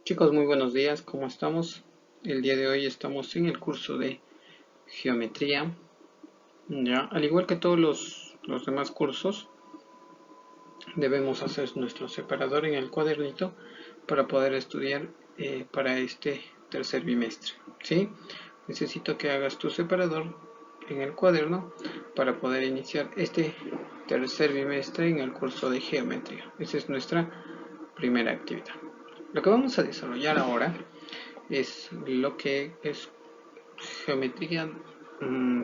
Chicos, muy buenos días, ¿cómo estamos? El día de hoy estamos en el curso de geometría. Ya, al igual que todos los demás cursos, debemos hacer nuestro separador en el cuadernito para poder estudiar para este tercer bimestre. ¿Sí? Necesito que hagas tu separador en el cuaderno para poder iniciar este tercer bimestre en el curso de geometría. Esa es nuestra primera actividad. Lo que vamos a desarrollar ahora es lo que es geometría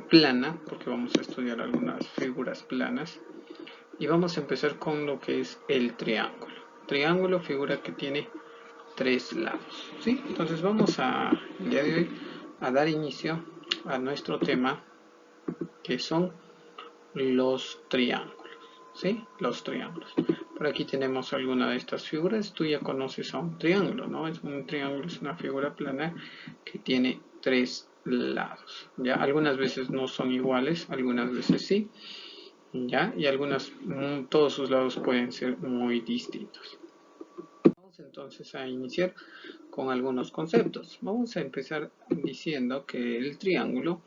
plana, porque vamos a estudiar algunas figuras planas. Y vamos a empezar con lo que es el triángulo. Triángulo, figura que tiene tres lados. ¿Sí? Entonces vamos el día de hoy a dar inicio a nuestro tema, que son los triángulos. ¿Sí? Los triángulos. Por aquí tenemos alguna de estas figuras. Tú ya conoces a un triángulo, ¿no? Un triángulo es una figura plana que tiene tres lados. ¿Ya? Algunas veces no son iguales, algunas veces sí. ¿Ya? Y todos sus lados pueden ser muy distintos. Vamos entonces a iniciar con algunos conceptos. Vamos a empezar diciendo que el triángulo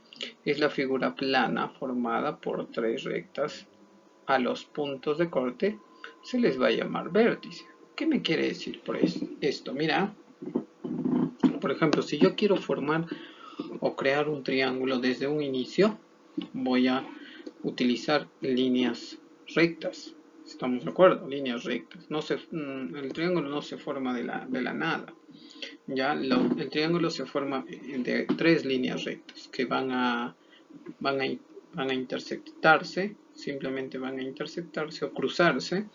es la figura plana formada por tres rectas. A los puntos de corte se les va a llamar vértice. ¿Qué me quiere decir por esto? Mira, por ejemplo, si yo quiero formar o crear un triángulo desde un inicio, voy a utilizar líneas rectas. ¿Estamos de acuerdo? Líneas rectas. El triángulo no se forma de la nada. Ya el triángulo se forma de tres líneas rectas que van a intersectarse, simplemente van a intersectarse o cruzarse,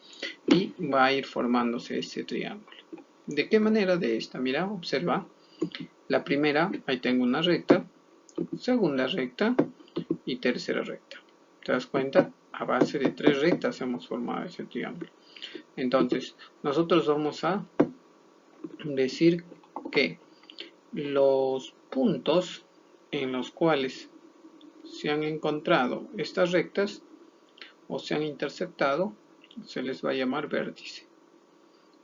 y va a ir formándose este triángulo. ¿De qué manera? De esta, mira, observa. La primera, ahí tengo una recta, segunda recta y tercera recta. ¿Te das cuenta? A base de tres rectas hemos formado ese triángulo. Entonces, nosotros vamos a decir que los puntos en los cuales se han encontrado estas rectas o se han interceptado, se les va a llamar vértice.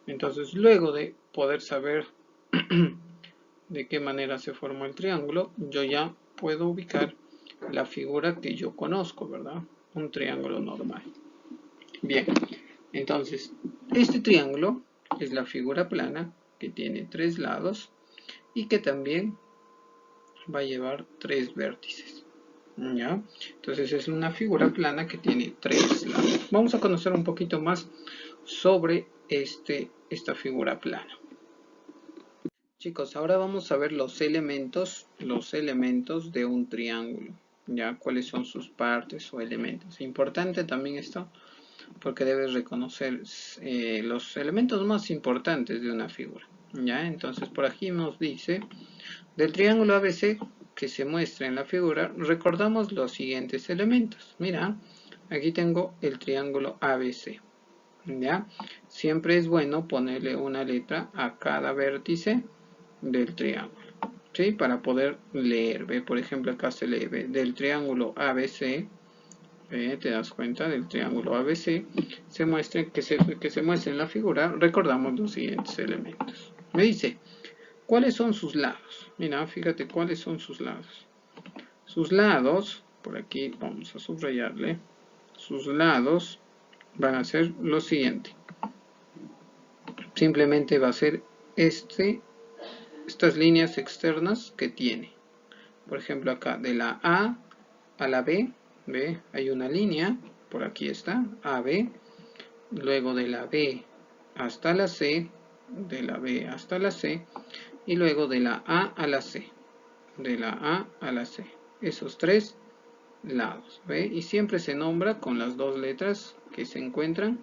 Entonces, luego de poder saber de qué manera se forma el triángulo, yo ya puedo ubicar la figura que yo conozco, ¿verdad? Un triángulo normal. Bien, entonces, este triángulo es la figura plana que tiene tres lados y que también va a llevar tres vértices. ¿Ya? Entonces es una figura plana que tiene tres lados. Vamos a conocer un poquito más sobre esta figura plana. Chicos, ahora vamos a ver los elementos de un triángulo. ¿Ya? ¿Cuáles son sus partes o elementos? Importante también esto, porque debes reconocer los elementos más importantes de una figura. ¿Ya? Entonces por aquí nos dice, del triángulo ABC que se muestra en la figura, recordamos los siguientes elementos. Mira, aquí tengo el triángulo ABC. ¿Ya? Siempre es bueno ponerle una letra a cada vértice del triángulo, ¿sí? Para poder leer. ¿Ve? Por ejemplo, acá se lee, ¿ve? Del triángulo ABC, te das cuenta, del triángulo ABC, que se muestra en la figura, recordamos los siguientes elementos. Me dice, ¿cuáles son sus lados? Mira, fíjate cuáles son sus lados. Sus lados, por aquí vamos a subrayarle, sus lados van a ser lo siguiente. Simplemente va a ser estas líneas externas que tiene. Por ejemplo, acá de la A la B, ¿ve? Hay una línea, por aquí está, AB. Luego de la B hasta la C, de la B hasta la C, y luego de la A a la C, de la A a la C. Esos tres lados, ¿ve? Y siempre se nombra con las dos letras que se encuentran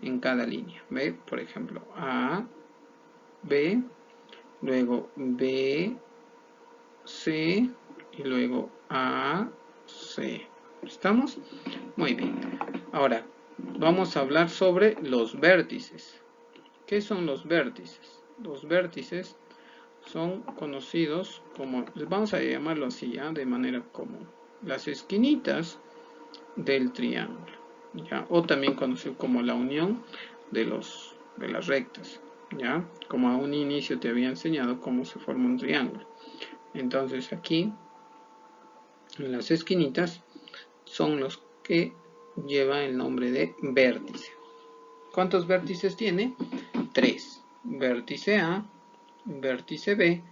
en cada línea, ¿ve? Por ejemplo, A, B, luego B, C, y luego A, C. ¿Estamos? Muy bien. Ahora, vamos a hablar sobre los vértices. ¿Qué son los vértices? Los vértices son conocidos como, vamos a llamarlo así, ¿ya? De manera común, las esquinitas del triángulo, ¿ya? O también conocido como la unión de las rectas. ¿ya? Como a un inicio te había enseñado cómo se forma un triángulo. Entonces aquí, en las esquinitas, son los que llevan el nombre de vértice. ¿Cuántos vértices tiene? 3. Vértice A, vértice B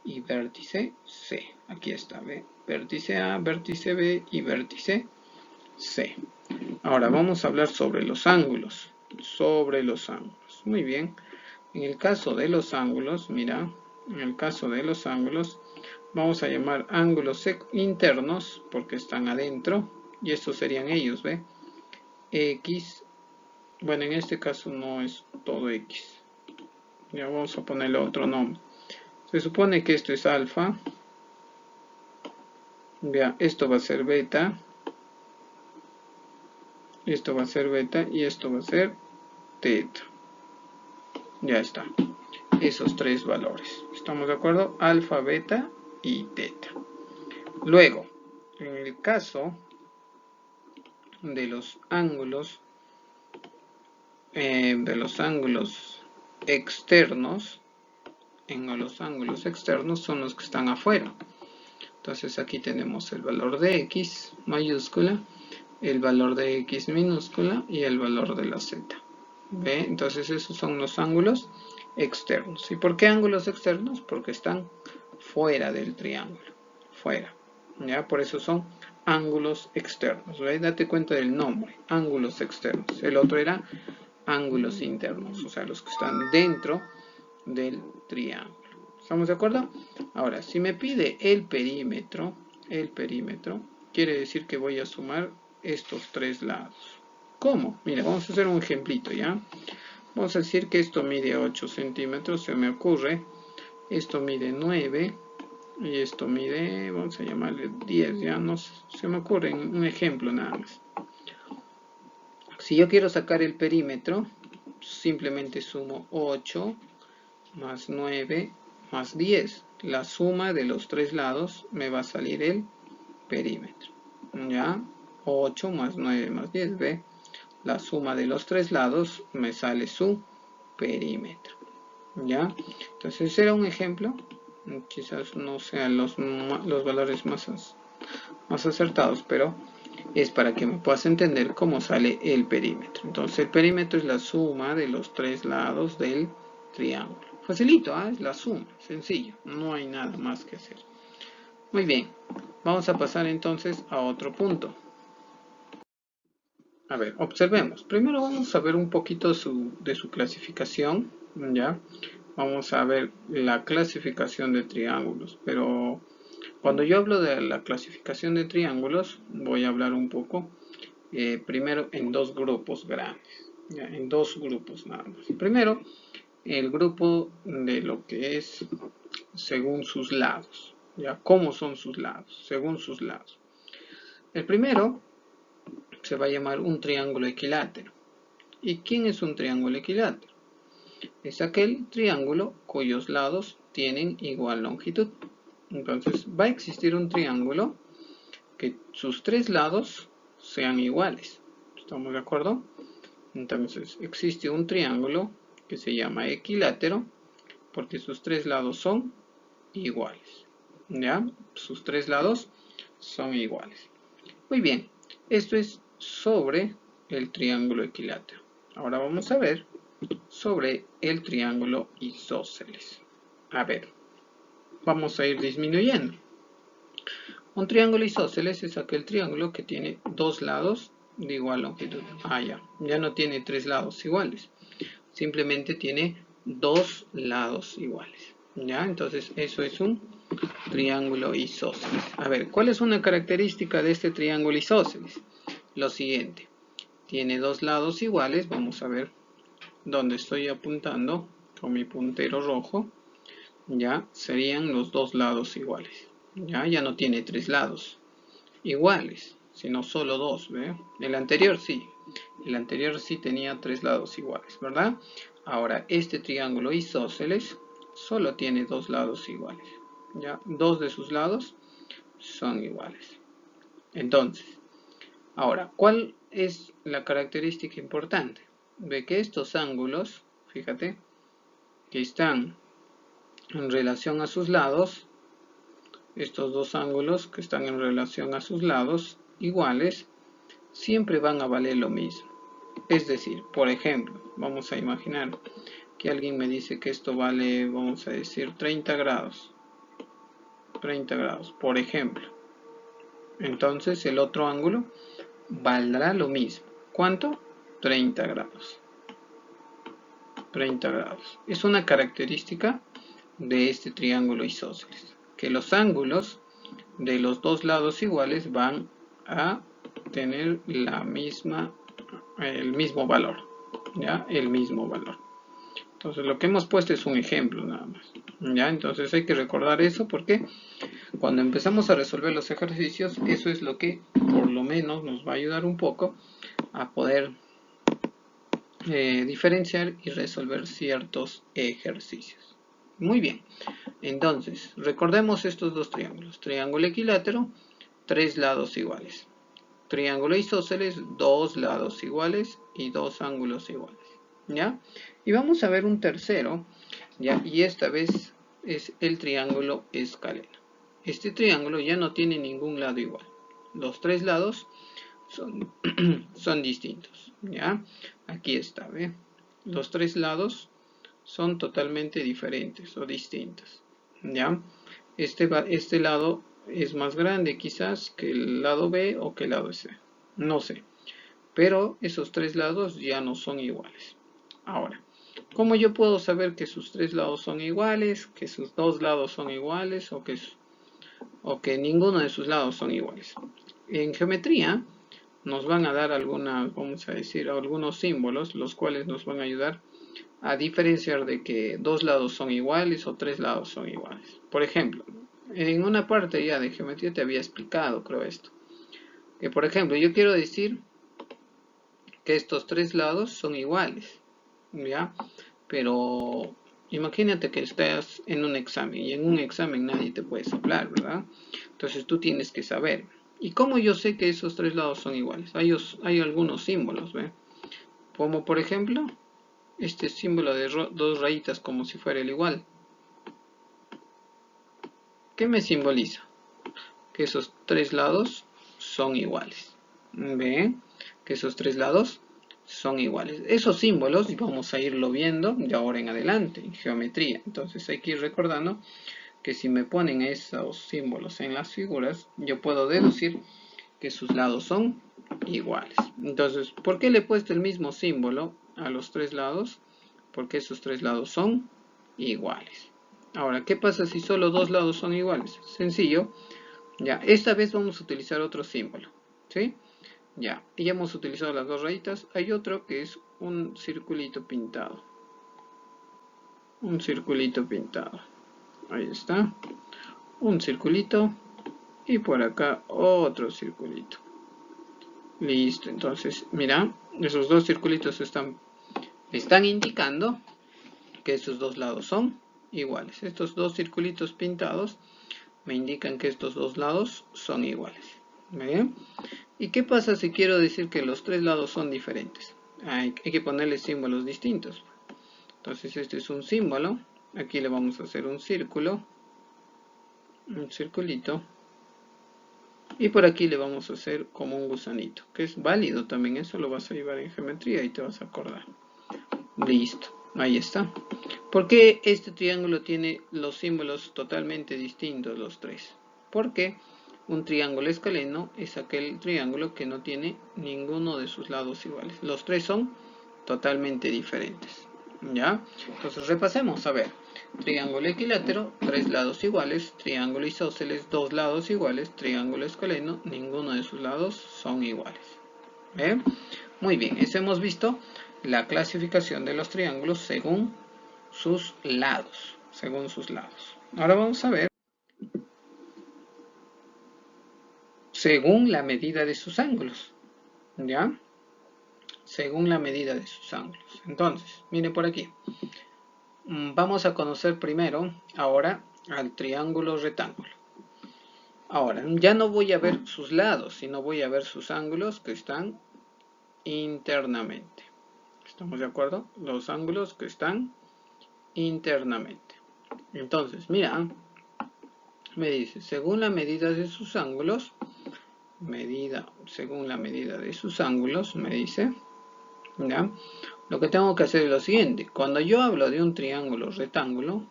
y vértice C. Aquí está, ¿ve? Vértice A, vértice B y vértice C. Ahora vamos a hablar sobre los ángulos. Sobre los ángulos. Muy bien. En el caso de los ángulos, mira, en el caso de los ángulos, vamos a llamar ángulos internos porque están adentro. Y estos serían ellos, ¿ve? X. Bueno, en este caso no es todo X. Ya vamos a ponerle otro nombre. Se supone que esto es alfa. Vea, esto va a ser beta. Esto va a ser beta y esto va a ser teta. Ya está. Esos tres valores. ¿Estamos de acuerdo? Alfa, beta y teta. Luego, en el caso de los ángulos externos, en los ángulos externos son los que están afuera. Entonces aquí tenemos el valor de X mayúscula, el valor de X minúscula y el valor de la Z. ¿Ve? Entonces esos son los ángulos externos. ¿Y por qué ángulos externos? Porque están fuera del triángulo. Fuera. ¿Ya? Por eso son ángulos externos. ¿Ve? Date cuenta del nombre. Ángulos externos. El otro era ángulos internos. O sea, los que están dentro del triángulo. ¿Estamos de acuerdo? Ahora, si me pide el perímetro, quiere decir que voy a sumar estos tres lados. ¿Cómo? Mira, vamos a hacer un ejemplito, ¿ya? Vamos a decir que esto mide 8 centímetros, se me ocurre. Esto mide 9 y esto mide, vamos a llamarle 10, ya no se me ocurre un ejemplo nada más. Si yo quiero sacar el perímetro, simplemente sumo 8 más 9 más 10. La suma de los tres lados me va a salir el perímetro. ¿Ya? 8 más 9 más 10, ¿ve? La suma de los tres lados me sale su perímetro. ¿Ya? Entonces era un ejemplo. Quizás no sean los valores más acertados, pero es para que me puedas entender cómo sale el perímetro. Entonces el perímetro es la suma de los tres lados del triángulo. Facilito, ¿eh? Es la suma, sencillo, no hay nada más que hacer. Muy bien, vamos a pasar entonces a otro punto. A ver, observemos. Primero vamos a ver un poquito de su clasificación, ¿ya? Vamos a ver la clasificación de triángulos, pero cuando yo hablo de la clasificación de triángulos, voy a hablar un poco primero en dos grupos grandes, ¿ya? En dos grupos nada más. Primero, el grupo de lo que es según sus lados, ¿ya? ¿Cómo son sus lados? Según sus lados. El primero se va a llamar un triángulo equilátero. ¿Y quién es un triángulo equilátero? Es aquel triángulo cuyos lados tienen igual longitud. Entonces va a existir un triángulo que sus tres lados sean iguales. ¿Estamos de acuerdo? Entonces existe un triángulo que se llama equilátero porque sus tres lados son iguales. ¿Ya? Sus tres lados son iguales. Muy bien, esto es sobre el triángulo equilátero. Ahora vamos a ver sobre el triángulo isósceles. A ver, vamos a ir disminuyendo. Un triángulo isósceles es aquel triángulo que tiene dos lados de igual longitud. Ya no tiene tres lados iguales. Simplemente tiene dos lados iguales. ¿Ya? Entonces eso es un triángulo isósceles. A ver, ¿cuál es una característica de este triángulo isósceles? Lo siguiente. Tiene dos lados iguales. Vamos a ver dónde estoy apuntando con mi puntero rojo. Ya serían los dos lados iguales. Ya no tiene tres lados iguales, sino solo dos, ¿ve? El anterior sí tenía tres lados iguales, ¿verdad? Ahora, este triángulo isósceles solo tiene dos lados iguales, ¿ya? Dos de sus lados son iguales. Entonces, ahora, ¿cuál es la característica importante? De que estos ángulos, fíjate, que están en relación a sus lados, estos dos ángulos que están en relación a sus lados iguales, siempre van a valer lo mismo. Es decir, por ejemplo, vamos a imaginar que alguien me dice que esto vale, vamos a decir, 30 grados. 30 grados, por ejemplo. Entonces el otro ángulo valdrá lo mismo. ¿Cuánto? 30 grados. 30 grados. Es una característica de este triángulo isósceles, que los ángulos de los dos lados iguales van a tener el mismo valor, ¿ya? El mismo valor. Entonces lo que hemos puesto es un ejemplo nada más, ¿ya? Entonces hay que recordar eso porque cuando empezamos a resolver los ejercicios, eso es lo que por lo menos nos va a ayudar un poco a poder diferenciar y resolver ciertos ejercicios. Muy bien, entonces recordemos estos dos triángulos. Triángulo equilátero, tres lados iguales. Triángulo isósceles, dos lados iguales y dos ángulos iguales, ¿ya? Y vamos a ver un tercero, ¿ya? Y esta vez es el triángulo escaleno. Este triángulo ya no tiene ningún lado igual. Los tres lados son distintos, ¿ya? Aquí está, ¿ve? Los tres lados son totalmente diferentes o distintos, ¿ya? Este lado es más grande quizás que el lado B o que el lado C, no sé. Pero esos tres lados ya no son iguales. Ahora, ¿cómo yo puedo saber que sus tres lados son iguales, que sus dos lados son iguales o que ninguno de sus lados son iguales? En geometría nos van a dar vamos a decir, algunos símbolos, los cuales nos van a ayudar a diferenciar de que dos lados son iguales o tres lados son iguales. Por ejemplo, en una parte ya de geometría te había explicado, creo esto. Que por ejemplo, yo quiero decir que estos tres lados son iguales, ¿ya? Pero imagínate que estás en un examen y en un examen nadie te puede soplar, ¿verdad? Entonces tú tienes que saber. ¿Y cómo yo sé que esos tres lados son iguales? Hay algunos símbolos, ¿ve? Como por ejemplo, este símbolo de dos rayitas como si fuera el igual. ¿Qué me simboliza? Que esos tres lados son iguales. ¿Ve? Que esos tres lados son iguales. Esos símbolos vamos a irlo viendo de ahora en adelante en geometría. Entonces hay que ir recordando que si me ponen esos símbolos en las figuras, yo puedo deducir que sus lados son iguales. Entonces, ¿por qué le he puesto el mismo símbolo a los tres lados? Porque esos tres lados son iguales. Ahora, ¿qué pasa si solo dos lados son iguales? Sencillo. Ya, esta vez vamos a utilizar otro símbolo, ¿sí? Ya, y ya hemos utilizado las dos rayitas. Hay otro que es un circulito pintado. Un circulito pintado. Ahí está. Un circulito. Y por acá otro circulito. Listo, entonces, mira, esos dos circulitos están indicando que estos dos lados son iguales. Estos dos circulitos pintados me indican que estos dos lados son iguales. ¿Bien? ¿Y qué pasa si quiero decir que los tres lados son diferentes? Hay que ponerle símbolos distintos. Entonces este es un símbolo. Aquí le vamos a hacer un círculo. Un circulito. Y por aquí le vamos a hacer como un gusanito. Que es válido también. Eso lo vas a llevar en geometría y te vas a acordar. Listo. Ahí está. ¿Por qué este triángulo tiene los símbolos totalmente distintos los tres? Porque un triángulo escaleno es aquel triángulo que no tiene ninguno de sus lados iguales. Los tres son totalmente diferentes. ¿Ya? Entonces repasemos. A ver. Triángulo equilátero, tres lados iguales. Triángulo isósceles, dos lados iguales. Triángulo escaleno, ninguno de sus lados son iguales. ¿Bien? Muy bien. Eso hemos visto la clasificación de los triángulos según sus lados. Ahora vamos a ver según la medida de sus ángulos. ¿Ya? Según la medida de sus ángulos. Entonces, miren por aquí. Vamos a conocer primero, ahora, al triángulo rectángulo. Ahora, ya no voy a ver sus lados, sino voy a ver sus ángulos que están internamente. ¿Estamos de acuerdo? Los ángulos que están internamente. Entonces, mira, me dice, según la medida de sus ángulos, según la medida de sus ángulos, me dice, ¿ya? Lo que tengo que hacer es lo siguiente. Cuando yo hablo de un triángulo rectángulo,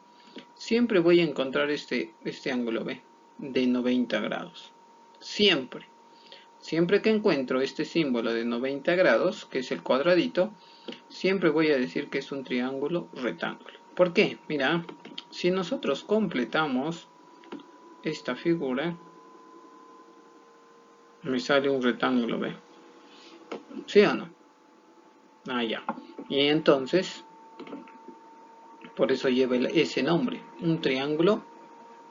siempre voy a encontrar este ángulo B de 90 grados. Siempre. Siempre que encuentro este símbolo de 90 grados, que es el cuadradito, siempre voy a decir que es un triángulo rectángulo. ¿Por qué? Mira, si nosotros completamos esta figura, me sale un rectángulo B. ¿Sí o no? Ah, ya. Y entonces, por eso lleva ese nombre, un triángulo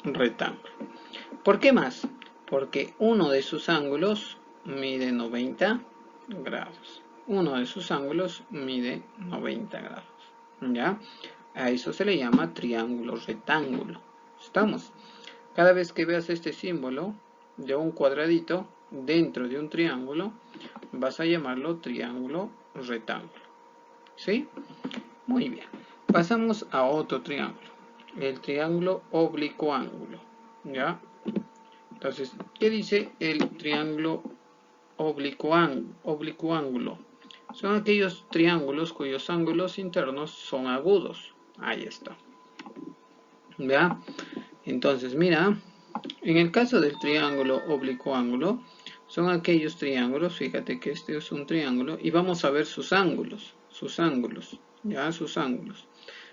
rectángulo. ¿Por qué más? Porque uno de sus ángulos mide 90 grados. Uno de sus ángulos mide 90 grados. ¿Ya? A eso se le llama triángulo rectángulo. ¿Estamos? Cada vez que veas este símbolo de un cuadradito dentro de un triángulo, vas a llamarlo triángulo rectángulo. ¿Sí? Muy bien. Pasamos a otro triángulo. El triángulo oblicuo ángulo. ¿Ya? Entonces, ¿qué dice el triángulo oblicuo ángulo? Son aquellos triángulos cuyos ángulos internos son agudos. Ahí está. ¿Ya? Entonces, mira, en el caso del triángulo oblicuo ángulo, son aquellos triángulos, fíjate que este es un triángulo, y vamos a ver sus ángulos, ¿ya? Sus ángulos.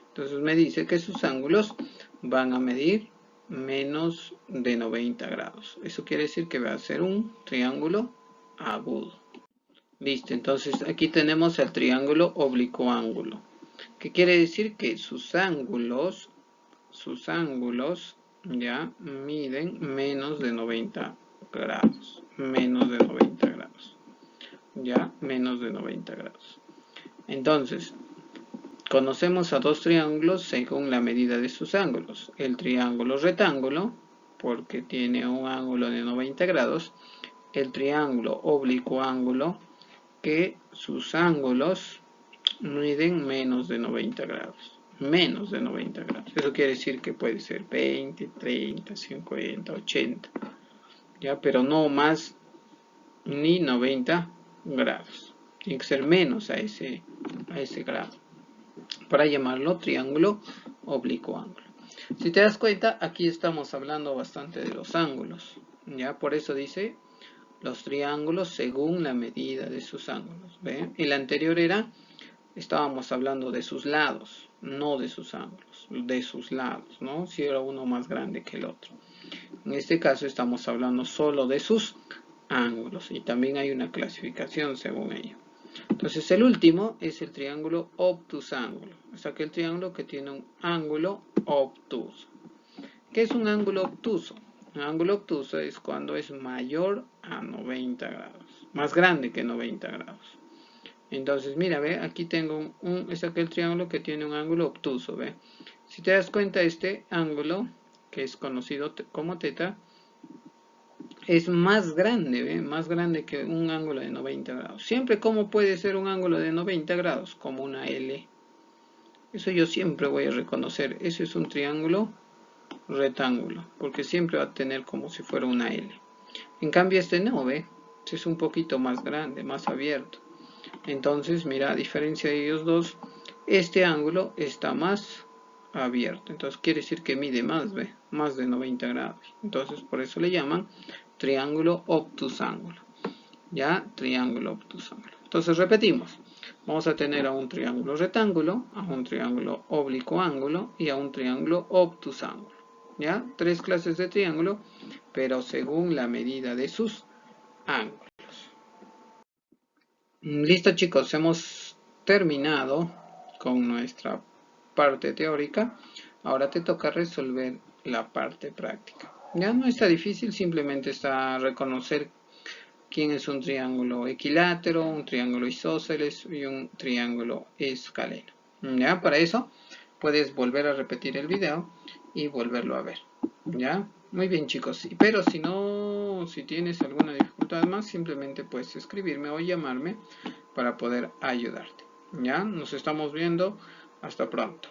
Entonces me dice que sus ángulos van a medir menos de 90 grados. Eso quiere decir que va a ser un triángulo agudo. Listo, entonces aquí tenemos el triángulo oblicuo ángulo. ¿Qué quiere decir? Que sus ángulos ya miden menos de 90 grados. Menos de 90 grados. Ya, menos de 90 grados. Entonces, conocemos a dos triángulos según la medida de sus ángulos. El triángulo rectángulo, porque tiene un ángulo de 90 grados. El triángulo oblicuo ángulo, que sus ángulos miden menos de 90 grados. Menos de 90 grados. Eso quiere decir que puede ser 20, 30, 50, 80. ¿Ya? Pero no más ni 90 grados. Tiene que ser menos a ese grado, para llamarlo triángulo oblicuo ángulo. Si te das cuenta, aquí estamos hablando bastante de los ángulos. ¿Ya? Por eso dice los triángulos según la medida de sus ángulos. ¿Ve? El anterior estábamos hablando de sus lados, no de sus ángulos, de sus lados, ¿no? Si era uno más grande que el otro. En este caso estamos hablando solo de sus ángulos, y también hay una clasificación según ello. Entonces el último es el triángulo obtusángulo. Es aquel triángulo que tiene un ángulo obtuso. ¿Qué es un ángulo obtuso? Un ángulo obtuso es cuando es mayor a 90 grados, más grande que 90 grados. Entonces, mira, ve, aquí tengo es aquel triángulo que tiene un ángulo obtuso, ve. Si te das cuenta, este ángulo, que es conocido como teta, es más grande, ¿ve? Más grande que un ángulo de 90 grados. Siempre, ¿cómo puede ser un ángulo de 90 grados? Como una L. Eso yo siempre voy a reconocer. Ese es un triángulo rectángulo, porque siempre va a tener como si fuera una L. En cambio, este no, ¿ve? Este es un poquito más grande, más abierto. Entonces, mira, a diferencia de ellos dos, este ángulo está más abierto. Entonces quiere decir que mide más, ¿ve? Más de 90 grados. Entonces por eso le llaman triángulo obtusángulo. ¿Ya? Triángulo obtusángulo. Entonces repetimos. Vamos a tener a un triángulo rectángulo, a un triángulo oblicuo ángulo y a un triángulo obtusángulo. ¿Ya? Tres clases de triángulo, pero según la medida de sus ángulos. Listo, chicos, hemos terminado con nuestra parte teórica. Ahora te toca resolver la parte práctica. Ya no está difícil, simplemente está reconocer quién es un triángulo equilátero, un triángulo isósceles y un triángulo escaleno. Ya, para eso puedes volver a repetir el video y volverlo a ver. Ya, muy bien, chicos. Pero si tienes alguna dificultad más, simplemente puedes escribirme o llamarme para poder ayudarte. Ya, nos estamos viendo. Hasta pronto.